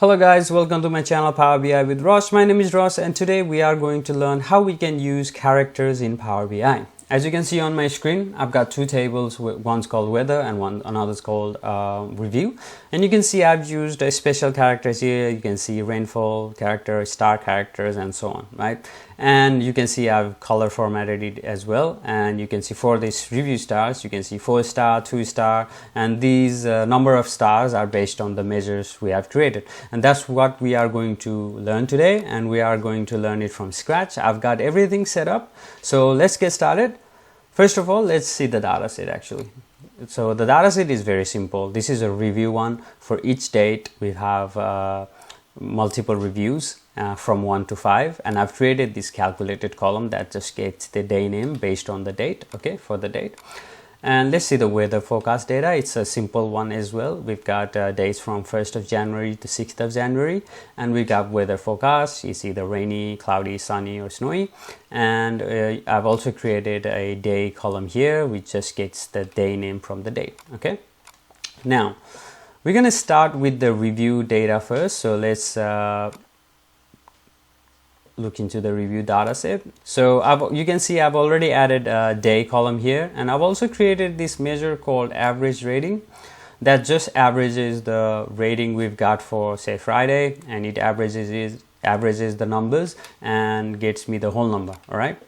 Hello guys, welcome to my channel Power BI with Ross. My name is Ross and today we are going to learn how we can use characters in Power BI. As you can see on my screen, I've got two tables. One's called weather and another's called review. And you can see I've used special characters here. You can see rainfall character, star characters, and so on, right? And you can see I've color formatted it as well. And you can see for these review stars, you can see 4-star, 2-star, and these number of stars are based on the measures we have created. And that's what we are going to learn today, and we are going to learn it from scratch. I've got everything set up, so let's get started. First of all, let's see the data set actually. So the data set is very simple. This is a review one. For each date, we have multiple reviews from 1 to 5, and I've created this calculated column that just gets the day name based on the date, okay, for the date. And let's see the weather forecast data. It's a simple one as well. We've got dates from 1st of January to 6th of January, and we got weather forecast. You see the rainy, cloudy, sunny, or snowy. And I've also created a day column here, which just gets the day name from the date. Okay. Now we're going to start with the review data first. So let's look into the review data set. So you can see I've already added a day column here, and I've also created this measure called average rating that just averages the rating we've got for say Friday, and it averages the numbers and gets me the whole number. All right,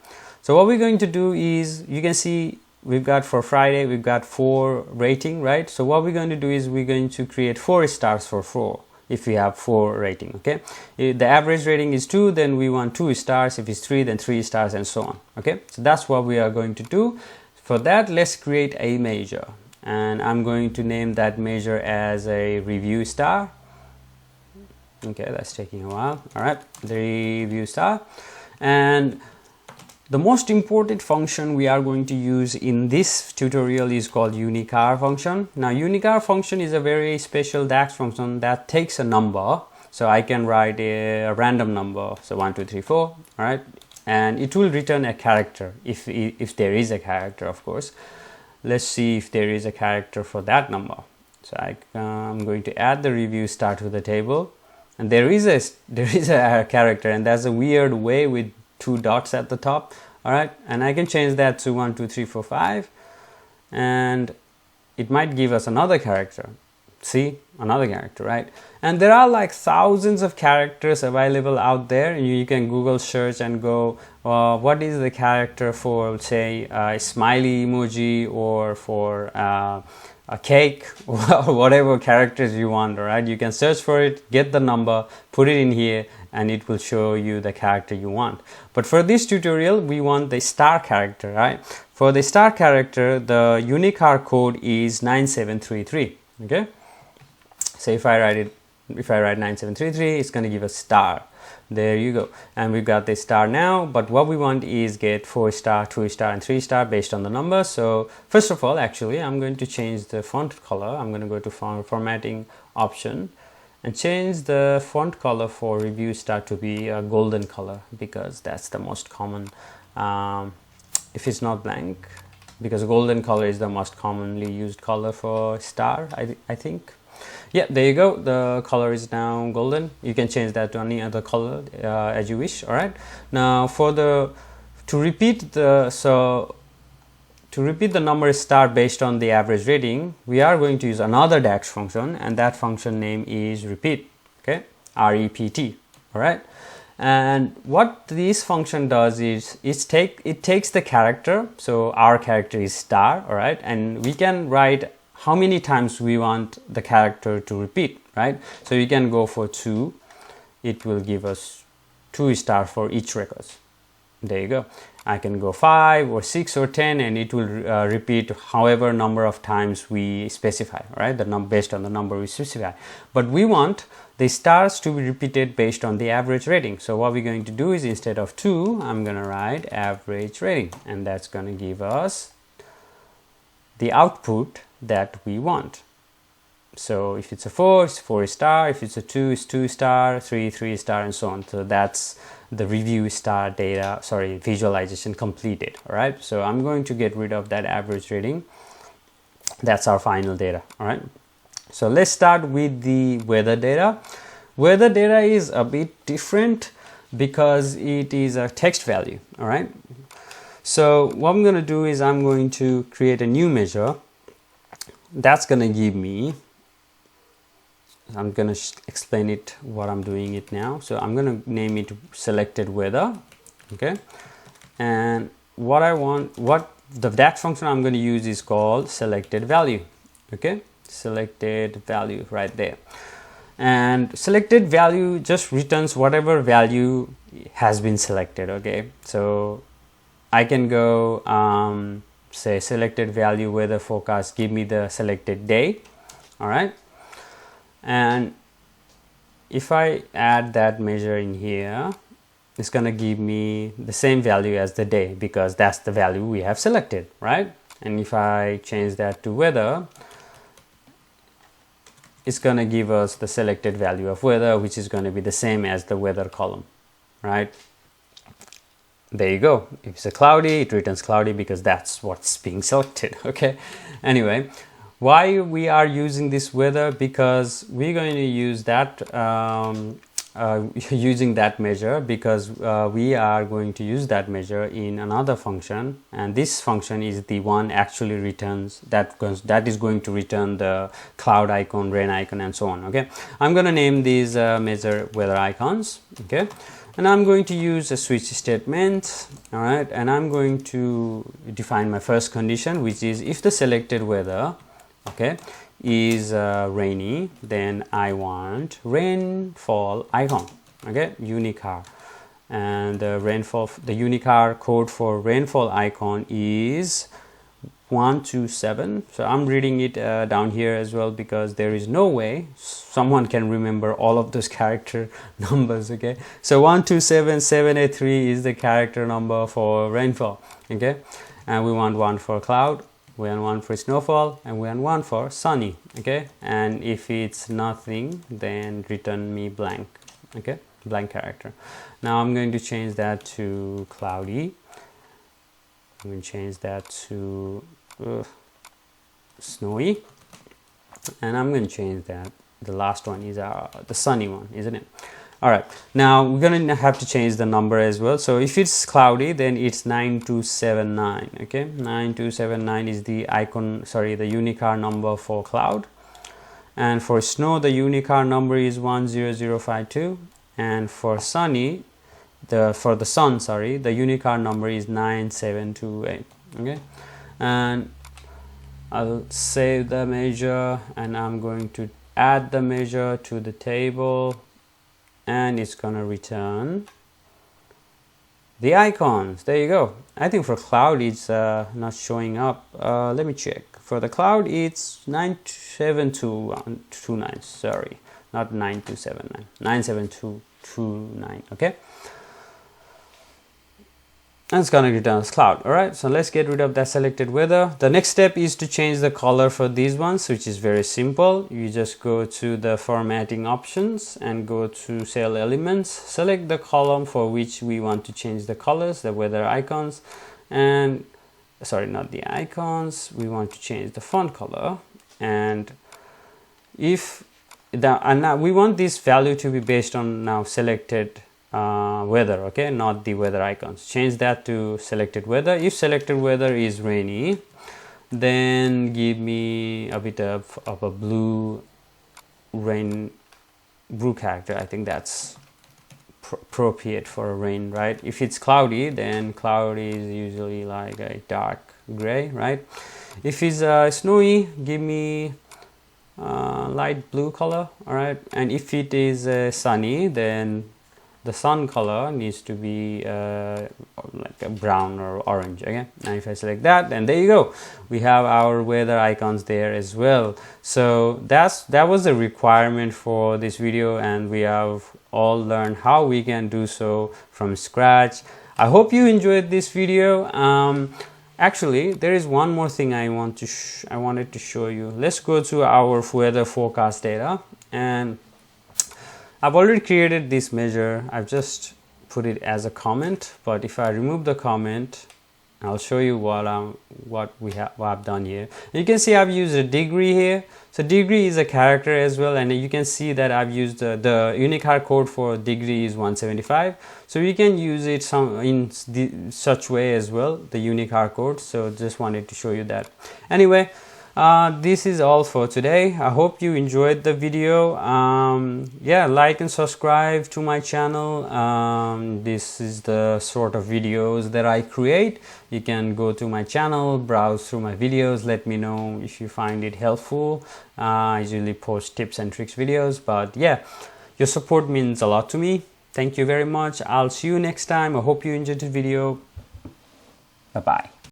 so what we're going to do is, you can see we've got for Friday we've got 4 rating, right? So what we're going to do is we're going to create 4 stars for 4 if we have 4 rating. Okay, if the average rating is 2, then we want 2 stars. If it's 3, then 3 stars, and so on. Okay, so that's what we are going to do. For that, let's create a measure, and I'm going to name that measure as a review star. Okay, that's taking a while. All right, the review star. And the most important function we are going to use in this tutorial is called UNICHAR function. Now UNICHAR function is a very special DAX function that takes a number. So I can write a random number, so 1 2 3 4, all right, and it will return a character if there is a character, of course. Let's see if there is a character for that number. So I'm going to add the review star to the table, and there is a character, and that's a weird way with 2 dots at the top. All right, and I can change that to 1 2 3 4 5, and it might give us another character. See, another character, right? And there are like thousands of characters available out there, and you can Google search and go, what is the character for, say, a smiley emoji, or for a cake, or whatever characters you want. All right, you can search for it, get the number, put it in here, and it will show you the character you want. But for this tutorial, we want the star character, right? For the star character, the UNICHAR code is 9733. Okay, so if I write 9733, it's going to give a star. There you go, and we've got the star now. But what we want is get 4-star, 2-star, and 3-star based on the number. So first of all, actually, I'm going to change the font color. I'm going to go to formatting option and change the font color for review star to be a golden color, because that's the most common. If it's not blank, because golden color is the most commonly used color for star, I think. Yeah, there you go. The color is now golden. You can change that to any other color as you wish. All right. Now to repeat the number star based on the average rating, we are going to use another DAX function, and that function name is repeat. Okay, REPT. All right. And what this function does is it takes the character. So our character is star. All right, and we can write how many times we want the character to repeat, right? So you can go for 2. It will give us 2 stars for each record. There you go. I can go 5 or 6 or 10, and it will repeat however number of times we specify, right? Based on the number we specify. But we want the stars to be repeated based on the average rating. So what we're going to do is, instead of 2, I'm going to write average rating, and that's going to give us the output that we want. So if it's a 4, it's 4-star. If it's a 2, it's 2-star, 3, 3-star, and so on. So that's the review star data, visualization completed. All right, so I'm going to get rid of that average rating. That's our final data. All right, so let's start with the weather data. Weather data is a bit different because it is a text value. All right. So what I'm going to do is I'm going to create a new measure that's going to give me, I'm going to explain it what I'm doing it now. So I'm going to name it selected weather. Okay. And what I want, that function I'm going to use is called selected value. Okay. Selected value right there. And selected value just returns whatever value has been selected. Okay. So I can go say selected value weather forecast, give me the selected day. All right. And if I add that measure in here, it's going to give me the same value as the day because that's the value we have selected, right? And if I change that to weather, it's going to give us the selected value of weather, which is going to be the same as the weather column, right? There you go. If it's a cloudy, it returns cloudy because that's what's being selected. Okay. Anyway, why we are using this weather? Because we're going to use that using that measure because we are going to use that measure in another function, and this function is the one actually returns that is going to return the cloud icon, rain icon, and so on. Okay, I'm going to name these measure weather icons. Okay. And I'm going to use a switch statement. All right, and I'm going to define my first condition, which is if the selected weather, okay, is rainy, then I want rainfall icon. Okay, UNICHAR, and the rainfall, the UNICHAR code for rainfall icon is 127. So I'm reading it down here as well because there is no way someone can remember all of those character numbers. Okay, so 127783 is the character number for rainfall. Okay, and we want one for cloud, we want one for snowfall, and we want one for sunny. Okay, and if it's nothing, then return me blank. Okay, blank character. Now I'm going to change that to cloudy. I'm going to change that to snowy, and I'm going to change that. The last one is the sunny one, isn't it? All right, now we're going to have to change the number as well. So if it's cloudy, then it's 9279. Okay, 9279 is the icon, sorry, the UNICHAR number for cloud, and for snow the UNICHAR number is 10052, and for sunny, for the sun, sorry, the UNICHAR number is 9728. Okay, and I'll save the measure, and I'm going to add the measure to the table, and it's gonna return the icons. There you go. I think for cloud it's not showing up. Let me check. For the cloud it's 97229. Sorry, not 9279. 97229. Okay. And it's gonna return as cloud. All right, so let's get rid of that selected weather. The next step is to change the color for these ones, which is very simple. You just go to the formatting options and go to cell elements, select the column for which we want to change the colors, the weather icons, and sorry, not the icons, we want to change the font color. And if now we want this value to be based on now selected weather, okay, not the weather icons. Change that to selected weather. If selected weather is rainy, then give me a bit of a blue character. I think that's appropriate for a rain, right? If it's cloudy, then cloud is usually like a dark gray, right? If it's snowy, give me light blue color. All right, and if it is sunny, then the sun color needs to be like a brown or orange. Okay, now if I select that, then there you go, we have our weather icons there as well. So that was the requirement for this video, and we have all learned how we can do so from scratch. I hope you enjoyed this video. Actually, there is one more thing I wanted to show you. Let's go to our weather forecast data, and I've already created this measure. I've just put it as a comment, but if I remove the comment I'll show you what I've done here. You can see I've used a degree here. So degree is a character as well, and you can see that I've used the UNICHAR code for degree is 175. So you can use it such way as well, the UNICHAR code. So just wanted to show you that. Anyway, this is all for today. I hope you enjoyed the video. Yeah, like and subscribe to my channel. This is the sort of videos that I create. You can go to my channel, browse through my videos, let me know if you find it helpful. I usually post tips and tricks videos, but yeah, your support means a lot to me. Thank you very much. I'll see you next time. I hope you enjoyed the video. Bye bye.